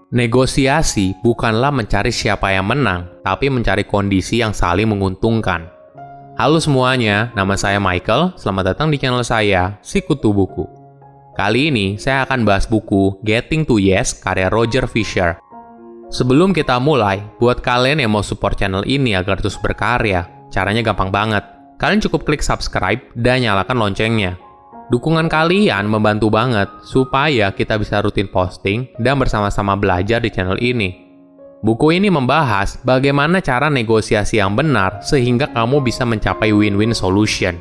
Negosiasi bukanlah mencari siapa yang menang, tapi mencari kondisi yang saling menguntungkan. Halo semuanya, nama saya Michael. Selamat datang di channel saya, Sikutu Buku. Kali ini saya akan bahas buku Getting to Yes karya Roger Fisher. Sebelum kita mulai, buat kalian yang mau support channel ini agar terus berkarya, caranya gampang banget. Kalian cukup klik subscribe dan nyalakan loncengnya. Dukungan kalian membantu banget supaya kita bisa rutin posting dan bersama-sama belajar di channel ini. Buku ini membahas bagaimana cara negosiasi yang benar sehingga kamu bisa mencapai win-win solution.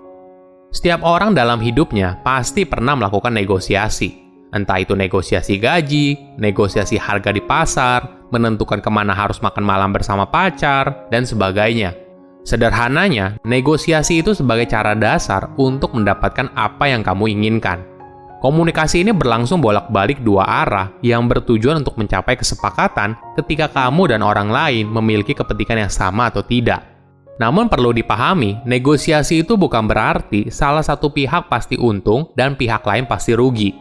Setiap orang dalam hidupnya pasti pernah melakukan negosiasi. Entah itu negosiasi gaji, negosiasi harga di pasar, menentukan kemana harus makan malam bersama pacar, dan sebagainya. Sederhananya, negosiasi itu sebagai cara dasar untuk mendapatkan apa yang kamu inginkan. Komunikasi ini berlangsung bolak-balik dua arah yang bertujuan untuk mencapai kesepakatan ketika kamu dan orang lain memiliki kepentingan yang sama atau tidak. Namun perlu dipahami, negosiasi itu bukan berarti salah satu pihak pasti untung dan pihak lain pasti rugi.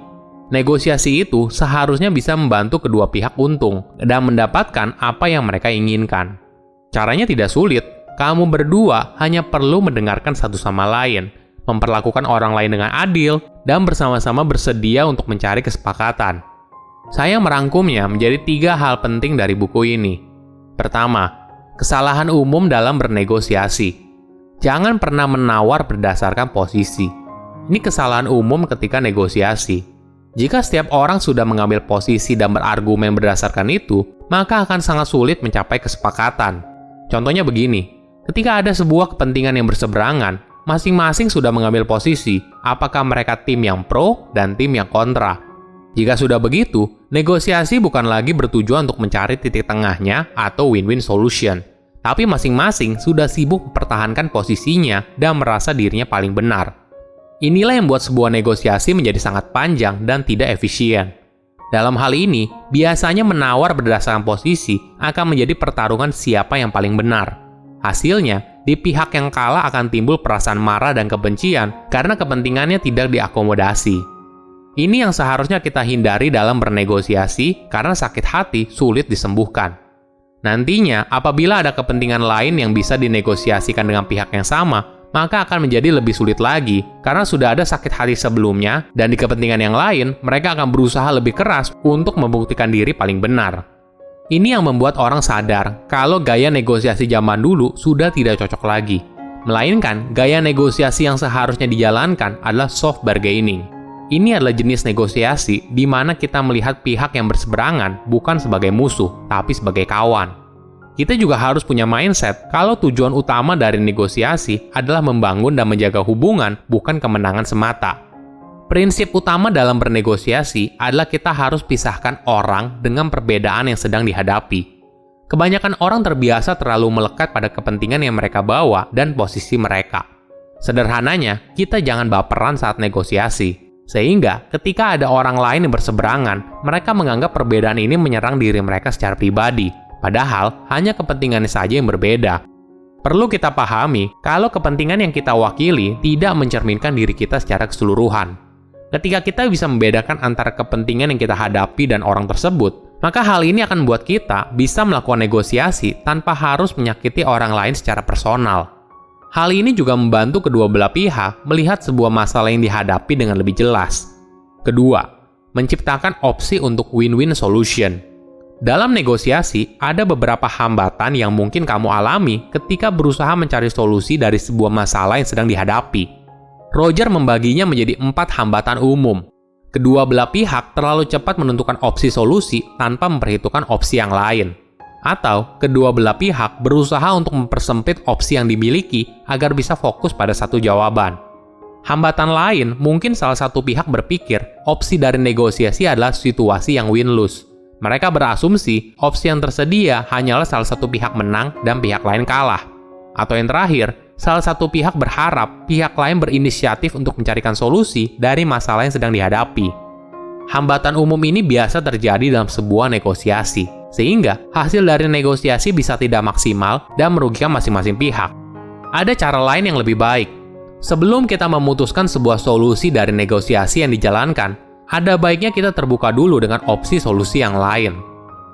Negosiasi itu seharusnya bisa membantu kedua pihak untung dan mendapatkan apa yang mereka inginkan. Caranya tidak sulit. Kamu berdua hanya perlu mendengarkan satu sama lain, memperlakukan orang lain dengan adil, dan bersama-sama bersedia untuk mencari kesepakatan. Saya merangkumnya menjadi 3 hal penting dari buku ini. Pertama, kesalahan umum dalam bernegosiasi. Jangan pernah menawar berdasarkan posisi. Ini kesalahan umum ketika negosiasi. Jika setiap orang sudah mengambil posisi dan berargumen berdasarkan itu, maka akan sangat sulit mencapai kesepakatan. Contohnya begini. Ketika ada sebuah kepentingan yang berseberangan, masing-masing sudah mengambil posisi, apakah mereka tim yang pro dan tim yang kontra. Jika sudah begitu, negosiasi bukan lagi bertujuan untuk mencari titik tengahnya atau win-win solution, tapi masing-masing sudah sibuk mempertahankan posisinya dan merasa dirinya paling benar. Inilah yang membuat sebuah negosiasi menjadi sangat panjang dan tidak efisien. Dalam hal ini, biasanya menawar berdasarkan posisi akan menjadi pertarungan siapa yang paling benar. Hasilnya, di pihak yang kalah akan timbul perasaan marah dan kebencian karena kepentingannya tidak diakomodasi. Ini yang seharusnya kita hindari dalam bernegosiasi karena sakit hati sulit disembuhkan. Nantinya, apabila ada kepentingan lain yang bisa dinegosiasikan dengan pihak yang sama, maka akan menjadi lebih sulit lagi karena sudah ada sakit hati sebelumnya dan di kepentingan yang lain, mereka akan berusaha lebih keras untuk membuktikan diri paling benar. Ini yang membuat orang sadar kalau gaya negosiasi zaman dulu sudah tidak cocok lagi. Melainkan, gaya negosiasi yang seharusnya dijalankan adalah soft bargaining. Ini adalah jenis negosiasi di mana kita melihat pihak yang berseberangan bukan sebagai musuh, tapi sebagai kawan. Kita juga harus punya mindset kalau tujuan utama dari negosiasi adalah membangun dan menjaga hubungan, bukan kemenangan semata. Prinsip utama dalam bernegosiasi adalah kita harus pisahkan orang dengan perbedaan yang sedang dihadapi. Kebanyakan orang terbiasa terlalu melekat pada kepentingan yang mereka bawa dan posisi mereka. Sederhananya, kita jangan baperan saat negosiasi. Sehingga ketika ada orang lain yang berseberangan, mereka menganggap perbedaan ini menyerang diri mereka secara pribadi. Padahal, hanya kepentingannya saja yang berbeda. Perlu kita pahami kalau kepentingan yang kita wakili tidak mencerminkan diri kita secara keseluruhan. Ketika kita bisa membedakan antara kepentingan yang kita hadapi dan orang tersebut, maka hal ini akan membuat kita bisa melakukan negosiasi tanpa harus menyakiti orang lain secara personal. Hal ini juga membantu kedua belah pihak melihat sebuah masalah yang dihadapi dengan lebih jelas. Kedua, menciptakan opsi untuk win-win solution. Dalam negosiasi, ada beberapa hambatan yang mungkin kamu alami ketika berusaha mencari solusi dari sebuah masalah yang sedang dihadapi. Roger membaginya menjadi 4 hambatan umum. Kedua belah pihak terlalu cepat menentukan opsi solusi tanpa memperhitungkan opsi yang lain. Atau, kedua belah pihak berusaha untuk mempersempit opsi yang dimiliki agar bisa fokus pada satu jawaban. Hambatan lain, mungkin salah satu pihak berpikir opsi dari negosiasi adalah situasi yang win-lose. Mereka berasumsi opsi yang tersedia hanyalah salah satu pihak menang dan pihak lain kalah. Atau yang terakhir, salah satu pihak berharap pihak lain berinisiatif untuk mencarikan solusi dari masalah yang sedang dihadapi. Hambatan umum ini biasa terjadi dalam sebuah negosiasi, sehingga hasil dari negosiasi bisa tidak maksimal dan merugikan masing-masing pihak. Ada cara lain yang lebih baik. Sebelum kita memutuskan sebuah solusi dari negosiasi yang dijalankan, ada baiknya kita terbuka dulu dengan opsi solusi yang lain.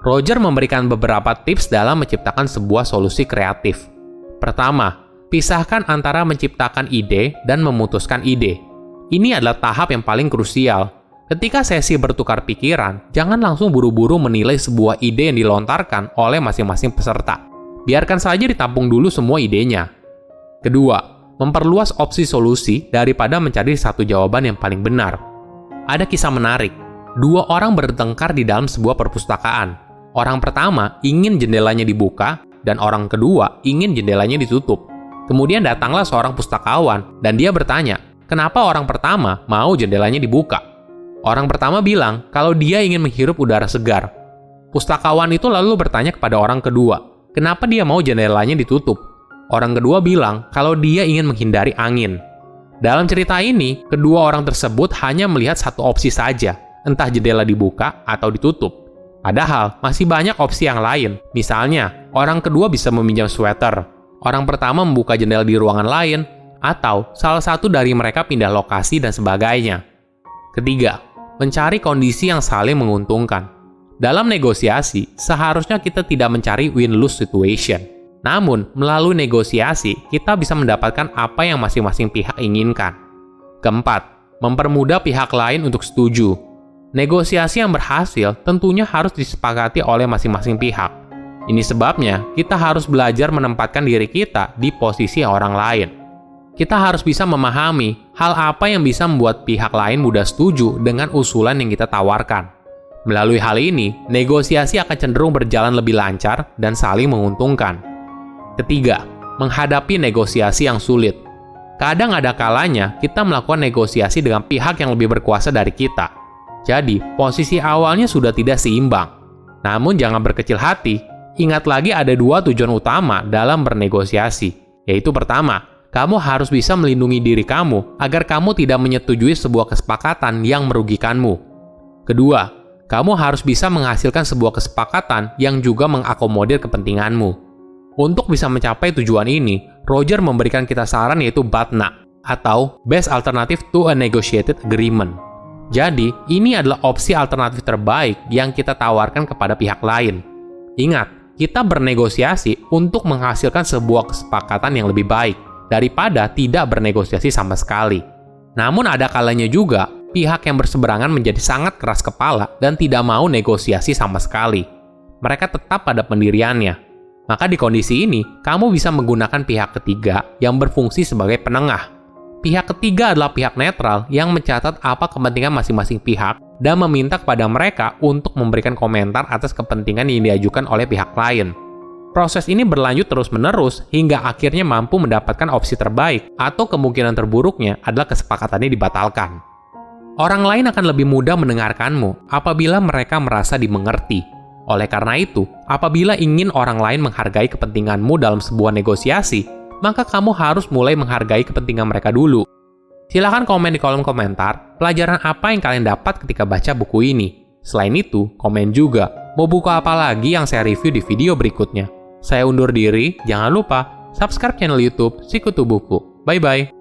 Roger memberikan beberapa tips dalam menciptakan sebuah solusi kreatif. Pertama, pisahkan antara menciptakan ide dan memutuskan ide. Ini adalah tahap yang paling krusial. Ketika sesi bertukar pikiran, jangan langsung buru-buru menilai sebuah ide yang dilontarkan oleh masing-masing peserta. Biarkan saja ditampung dulu semua idenya. Kedua, memperluas opsi solusi daripada mencari satu jawaban yang paling benar. Ada kisah menarik. Dua orang bertengkar di dalam sebuah perpustakaan. Orang pertama ingin jendelanya dibuka, dan orang kedua ingin jendelanya ditutup. Kemudian datanglah seorang pustakawan, dan dia bertanya, kenapa orang pertama mau jendelanya dibuka? Orang pertama bilang kalau dia ingin menghirup udara segar. Pustakawan itu lalu bertanya kepada orang kedua, kenapa dia mau jendelanya ditutup? Orang kedua bilang kalau dia ingin menghindari angin. Dalam cerita ini, kedua orang tersebut hanya melihat satu opsi saja, entah jendela dibuka atau ditutup. Padahal, masih banyak opsi yang lain. Misalnya, orang kedua bisa meminjam sweater, orang pertama membuka jendela di ruangan lain, atau salah satu dari mereka pindah lokasi dan sebagainya. Ketiga, mencari kondisi yang saling menguntungkan. Dalam negosiasi, seharusnya kita tidak mencari win-lose situation. Namun, melalui negosiasi, kita bisa mendapatkan apa yang masing-masing pihak inginkan. Keempat, mempermudah pihak lain untuk setuju. Negosiasi yang berhasil tentunya harus disepakati oleh masing-masing pihak. Ini sebabnya kita harus belajar menempatkan diri kita di posisi orang lain. Kita harus bisa memahami hal apa yang bisa membuat pihak lain mudah setuju dengan usulan yang kita tawarkan. Melalui hal ini, negosiasi akan cenderung berjalan lebih lancar dan saling menguntungkan. Ketiga, menghadapi negosiasi yang sulit. Kadang ada kalanya kita melakukan negosiasi dengan pihak yang lebih berkuasa dari kita. Jadi, posisi awalnya sudah tidak seimbang. Namun jangan berkecil hati, ingat lagi ada dua tujuan utama dalam bernegosiasi, yaitu pertama, kamu harus bisa melindungi diri kamu agar kamu tidak menyetujui sebuah kesepakatan yang merugikanmu. Kedua, kamu harus bisa menghasilkan sebuah kesepakatan yang juga mengakomodir kepentinganmu. Untuk bisa mencapai tujuan ini, Roger memberikan kita saran yaitu BATNA, atau Best Alternative to a Negotiated Agreement. Jadi, ini adalah opsi alternatif terbaik yang kita tawarkan kepada pihak lain. Ingat, kita bernegosiasi untuk menghasilkan sebuah kesepakatan yang lebih baik daripada tidak bernegosiasi sama sekali. Namun ada kalanya juga, pihak yang berseberangan menjadi sangat keras kepala dan tidak mau negosiasi sama sekali. Mereka tetap pada pendiriannya. Maka di kondisi ini, kamu bisa menggunakan pihak ketiga yang berfungsi sebagai penengah. Pihak ketiga adalah pihak netral yang mencatat apa kepentingan masing-masing pihak dan meminta kepada mereka untuk memberikan komentar atas kepentingan yang diajukan oleh pihak lain. Proses ini berlanjut terus-menerus hingga akhirnya mampu mendapatkan opsi terbaik atau kemungkinan terburuknya adalah kesepakatannya dibatalkan. Orang lain akan lebih mudah mendengarkanmu apabila mereka merasa dimengerti. Oleh karena itu, apabila ingin orang lain menghargai kepentinganmu dalam sebuah negosiasi, maka kamu harus mulai menghargai kepentingan mereka dulu. Silahkan komen di kolom komentar pelajaran apa yang kalian dapat ketika baca buku ini. Selain itu, komen juga mau buku apa lagi yang saya review di video berikutnya. Saya undur diri, jangan lupa subscribe channel YouTube Sikutu Buku. Bye-bye.